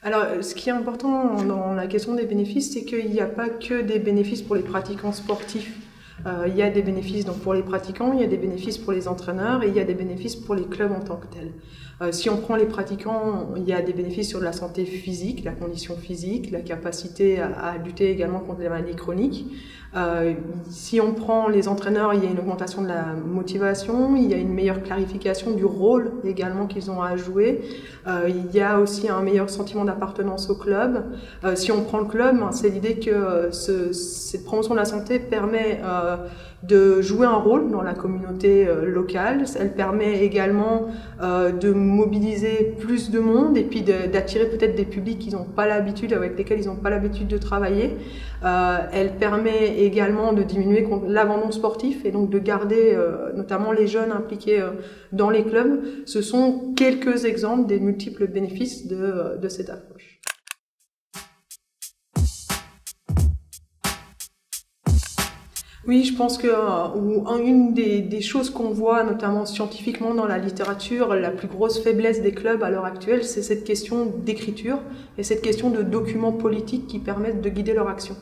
Alors, ce qui est important dans la question des bénéfices, c'est qu'il n'y a pas que des bénéfices pour les pratiquants sportifs. Il y a des bénéfices donc, pour les pratiquants, il y a des bénéfices pour les entraîneurs et il y a des bénéfices pour les clubs en tant que tels. Si on prend les pratiquants, il y a des bénéfices sur la santé physique, la condition physique, la capacité à lutter également contre les maladies chroniques. Si on prend les entraîneurs, il y a une augmentation de la motivation, il y a une meilleure clarification du rôle également qu'ils ont à jouer. Il y a aussi un meilleur sentiment d'appartenance au club. Si on prend le club, c'est l'idée que cette promotion de la santé permet de jouer un rôle dans la communauté locale. Elle permet également de mobiliser plus de monde et puis d'attirer peut-être des publics qui n'ont pas l'habitude, avec lesquels ils n'ont pas l'habitude de travailler. Elle permet également de diminuer l'abandon sportif et donc de garder notamment les jeunes impliqués dans les clubs. Ce sont quelques exemples des multiples bénéfices de cette approche. Oui, je pense que une des choses qu'on voit, notamment scientifiquement dans la littérature, la plus grosse faiblesse des clubs à l'heure actuelle, c'est cette question d'écriture et cette question de documents politiques qui permettent de guider leur action.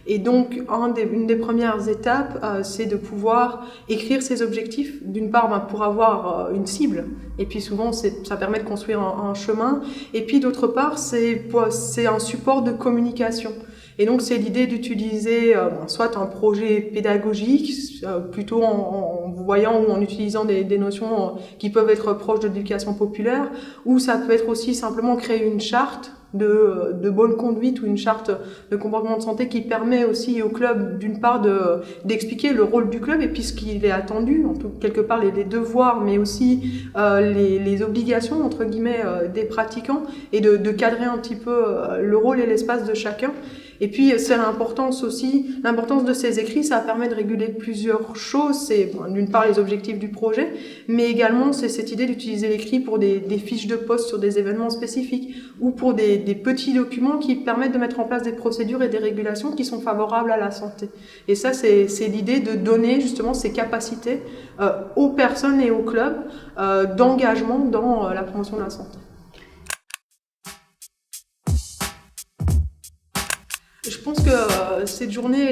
Et donc, une des premières étapes, c'est de pouvoir écrire ses objectifs, d'une part pour avoir une cible, et puis souvent ça permet de construire un chemin, et puis d'autre part, c'est un support de communication. Et donc, c'est l'idée d'utiliser soit un projet pédagogique, plutôt en voyant ou en utilisant des notions qui peuvent être proches de l'éducation populaire, ou ça peut être aussi simplement créer une charte de bonne conduite ou une charte de comportement de santé qui permet aussi au club, d'une part, d'expliquer le rôle du club et puis ce qu'il est attendu, en tout, quelque part les devoirs, mais aussi les obligations, entre guillemets, des pratiquants, et de cadrer un petit peu le rôle et l'espace de chacun. Et puis, c'est l'importance de ces écrits, ça permet de réguler plusieurs choses. C'est d'une part les objectifs du projet, mais également c'est cette idée d'utiliser l'écrit pour des fiches de poste sur des événements spécifiques ou pour des petits documents qui permettent de mettre en place des procédures et des régulations qui sont favorables à la santé. Et ça, c'est l'idée de donner justement ces capacités aux personnes et aux clubs d'engagement dans la promotion de la santé. Je pense que cette journée,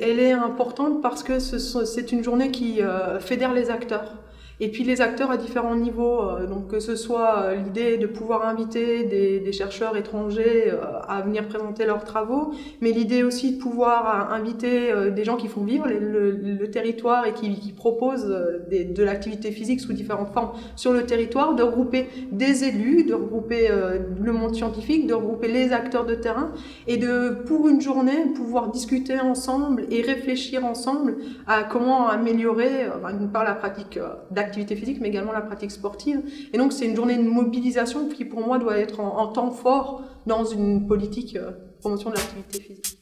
elle est importante parce que c'est une journée qui fédère les acteurs. Et puis les acteurs à différents niveaux, donc que ce soit l'idée de pouvoir inviter des chercheurs étrangers à venir présenter leurs travaux, mais l'idée aussi de pouvoir inviter des gens qui font vivre le territoire et qui proposent de l'activité physique sous différentes formes sur le territoire, de regrouper des élus, de regrouper le monde scientifique, de regrouper les acteurs de terrain et pour une journée, pouvoir discuter ensemble et réfléchir ensemble à comment améliorer, d'une part, la pratique d'activité physique, mais également la pratique sportive. Et donc, c'est une journée de mobilisation qui, pour moi, doit être en temps fort dans une politique promotion de l'activité physique.